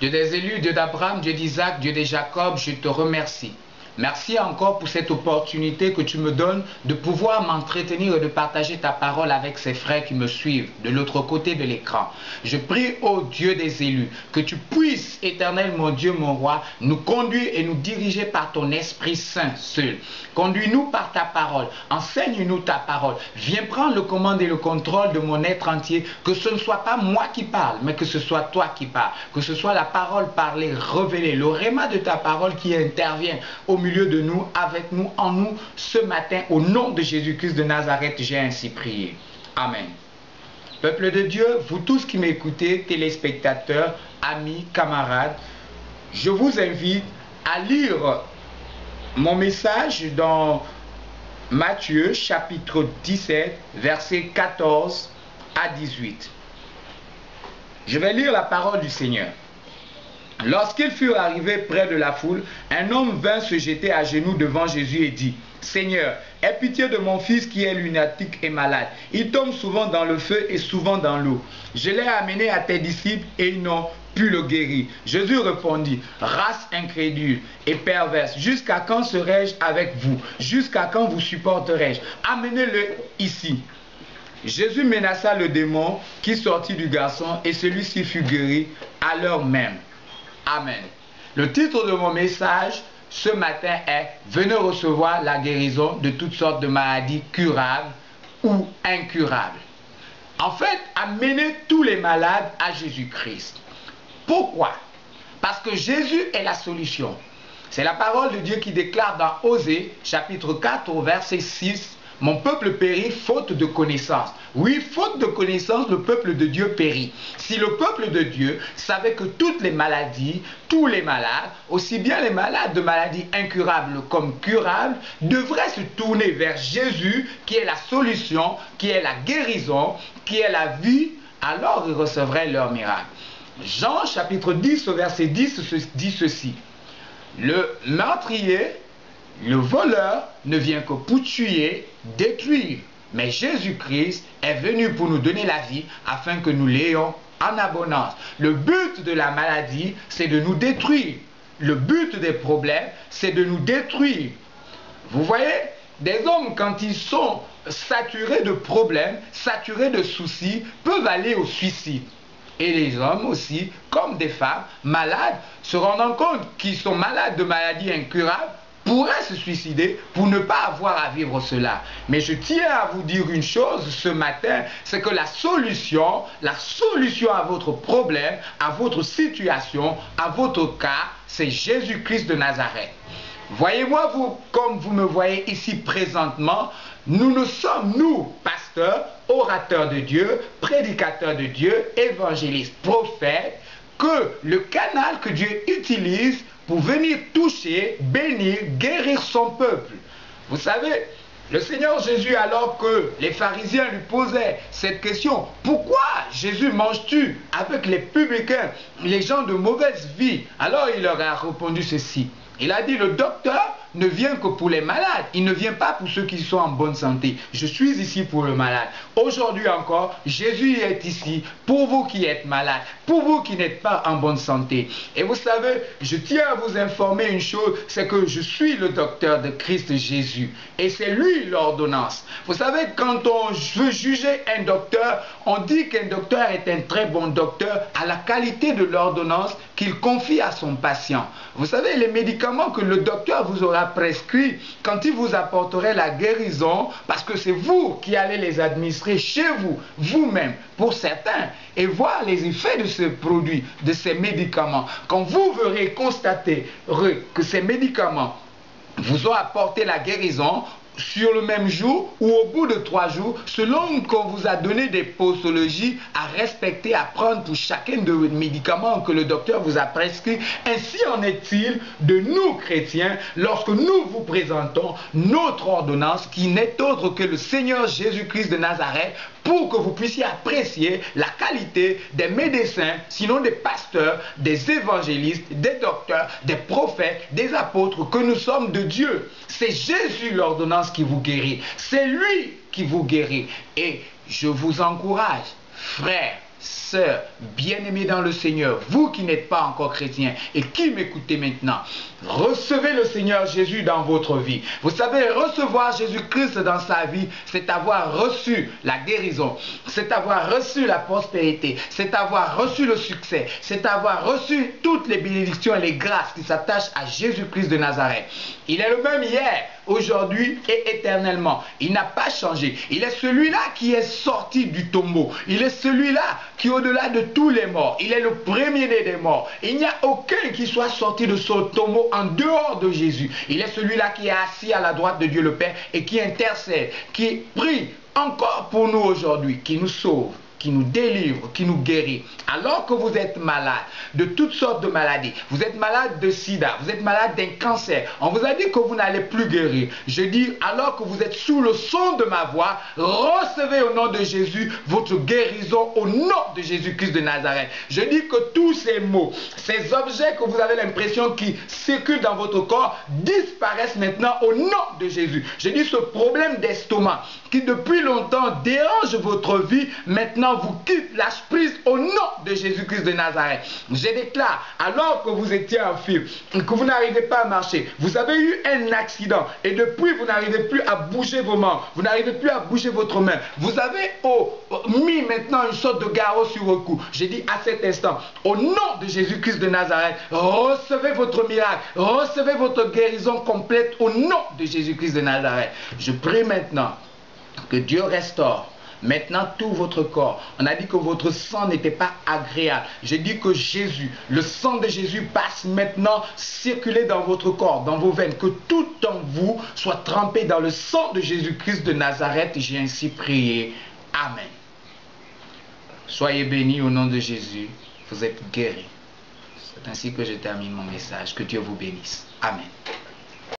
Dieu des élus, Dieu d'Abraham, Dieu d'Isaac, Dieu de Jacob, je te remercie. Merci encore pour cette opportunité que tu me donnes de pouvoir m'entretenir et de partager ta parole avec ces frères qui me suivent de l'autre côté de l'écran. Je prie au Dieu des élus que tu puisses, éternel mon Dieu, mon roi, nous conduire et nous diriger par ton Esprit Saint seul. Conduis-nous par ta parole, enseigne-nous ta parole. Viens prendre le commande et le contrôle de mon être entier, que ce ne soit pas moi qui parle, mais que ce soit toi qui parles, que ce soit la parole parlée, révélée, le réma de ta parole qui intervient au milieu de nous, avec nous, en nous, ce matin, au nom de Jésus-Christ de Nazareth, j'ai ainsi prié. Amen. Peuple de Dieu, vous tous qui m'écoutez, téléspectateurs, amis, camarades, je vous invite à lire mon message dans Matthieu chapitre 17, versets 14 à 18. Je vais lire la parole du Seigneur. Lorsqu'ils furent arrivés près de la foule, un homme vint se jeter à genoux devant Jésus et dit, « Seigneur, aie pitié de mon fils qui est lunatique et malade. Il tombe souvent dans le feu et souvent dans l'eau. Je l'ai amené à tes disciples et ils n'ont pu le guérir. » Jésus répondit, « Race incrédule et perverse, jusqu'à quand serai-je avec vous? Jusqu'à quand vous supporterai-je? Amenez-le ici. » Jésus menaça le démon qui sortit du garçon et celui-ci fut guéri à l'heure même. Amen. Le titre de mon message ce matin est « Venez recevoir la guérison de toutes sortes de maladies curables ou incurables ». En fait, amenez tous les malades à Jésus-Christ. Pourquoi? Parce que Jésus est la solution. C'est la parole de Dieu qui déclare dans Osée, chapitre 4, au verset 6, « Mon peuple périt faute de connaissance. » Oui, faute de connaissance, le peuple de Dieu périt. Si le peuple de Dieu savait que toutes les maladies, tous les malades, aussi bien les malades de maladies incurables comme curables, devraient se tourner vers Jésus, qui est la solution, qui est la guérison, qui est la vie, alors ils recevraient leur miracle. Jean chapitre 10, au verset 10, dit ceci. Le meurtrier, le voleur ne vient que pour tuer, détruire. Mais Jésus-Christ est venu pour nous donner la vie afin que nous l'ayons en abondance. Le but de la maladie, c'est de nous détruire. Le but des problèmes, c'est de nous détruire. Vous voyez, des hommes, quand ils sont saturés de problèmes, saturés de soucis, peuvent aller au suicide. Et les hommes aussi, comme des femmes malades, se rendant compte qu'ils sont malades de maladies incurables, pourraient se suicider pour ne pas avoir à vivre cela. Mais je tiens à vous dire une chose ce matin, c'est que la solution à votre problème, à votre situation, à votre cas, c'est Jésus-Christ de Nazareth. Voyez-moi, vous, comme vous me voyez ici présentement, nous sommes, pasteurs, orateurs de Dieu, prédicateurs de Dieu, évangélistes, prophètes, que le canal que Dieu utilise pour venir toucher, bénir, guérir son peuple. Vous savez, le Seigneur Jésus, alors que les pharisiens lui posaient cette question, « Pourquoi, Jésus, manges-tu avec les publicains, les gens de mauvaise vie ?» Alors il leur a répondu ceci. Il a dit, « Le docteur ne vient que pour les malades. Il ne vient pas pour ceux qui sont en bonne santé. Je suis ici pour le malade. » Aujourd'hui encore, Jésus est ici pour vous qui êtes malades, pour vous qui n'êtes pas en bonne santé. Et vous savez, je tiens à vous informer une chose, c'est que je suis le docteur de Christ Jésus. Et c'est lui l'ordonnance. Vous savez, quand on veut juger un docteur, on dit qu'un docteur est un très bon docteur à la qualité de l'ordonnance qu'il confie à son patient. Vous savez, les médicaments que le docteur vous aura prescrits, quand il vous apporterait la guérison, parce que c'est vous qui allez les administrer chez vous, vous-même, pour certains, et voir les effets de ces produits, de ces médicaments. Quand vous verrez constater que ces médicaments vous ont apporté la guérison, sur le même jour ou au bout de 3 jours, selon qu'on vous a donné des posologies à respecter, à prendre pour chacun des médicaments que le docteur vous a prescrit. Ainsi en est-il de nous chrétiens lorsque nous vous présentons notre ordonnance qui n'est autre que le Seigneur Jésus-Christ de Nazareth, pour que vous puissiez apprécier la qualité des médecins, sinon des pasteurs, des évangélistes, des docteurs, des prophètes, des apôtres que nous sommes de Dieu. C'est Jésus l'ordonnance qui vous guérit. C'est lui qui vous guérit. Et je vous encourage, frères, sœur, bien-aimée dans le Seigneur, vous qui n'êtes pas encore chrétien et qui m'écoutez maintenant, recevez le Seigneur Jésus dans votre vie. Vous savez, recevoir Jésus-Christ dans sa vie, c'est avoir reçu la guérison, c'est avoir reçu la prospérité, c'est avoir reçu le succès, c'est avoir reçu toutes les bénédictions et les grâces qui s'attachent à Jésus-Christ de Nazareth. Il est le même hier, aujourd'hui et éternellement. Il n'a pas changé. Il est celui-là qui est sorti du tombeau. Il est celui-là qui est au-delà de tous les morts. Il est le premier-né des morts. Il n'y a aucun qui soit sorti de ce tombeau en dehors de Jésus. Il est celui-là qui est assis à la droite de Dieu le Père et qui intercède, qui prie encore pour nous aujourd'hui, qui nous sauve, qui nous délivre, qui nous guérit. Alors que vous êtes malade de toutes sortes de maladies, vous êtes malade de sida, vous êtes malade d'un cancer, on vous a dit que vous n'allez plus guérir. Je dis, alors que vous êtes sous le son de ma voix, recevez au nom de Jésus votre guérison au nom de Jésus-Christ de Nazareth. Je dis que tous ces mots, ces objets que vous avez l'impression qui circulent dans votre corps, disparaissent maintenant au nom de Jésus. Je dis, ce problème d'estomac qui depuis longtemps dérange votre vie, maintenant vous quitte, lâche prise au nom de Jésus-Christ de Nazareth. Je déclare, alors que vous étiez en file, que vous n'arrivez pas à marcher, vous avez eu un accident et depuis vous n'arrivez plus à bouger vos membres, vous n'arrivez plus à bouger votre main, vous avez mis maintenant une sorte de garrot sur vos cou. J'ai dit à cet instant, au nom de Jésus-Christ de Nazareth, recevez votre miracle, recevez votre guérison complète au nom de Jésus-Christ de Nazareth. Je prie maintenant que Dieu restaure maintenant tout votre corps. On a dit que votre sang n'était pas agréable. J'ai dit que Jésus, le sang de Jésus passe maintenant circuler dans votre corps, dans vos veines, que tout en vous soit trempé dans le sang de Jésus-Christ de Nazareth. J'ai ainsi prié. Amen. Soyez bénis au nom de Jésus. Vous êtes guéris. C'est ainsi que je termine mon message. Que Dieu vous bénisse. Amen.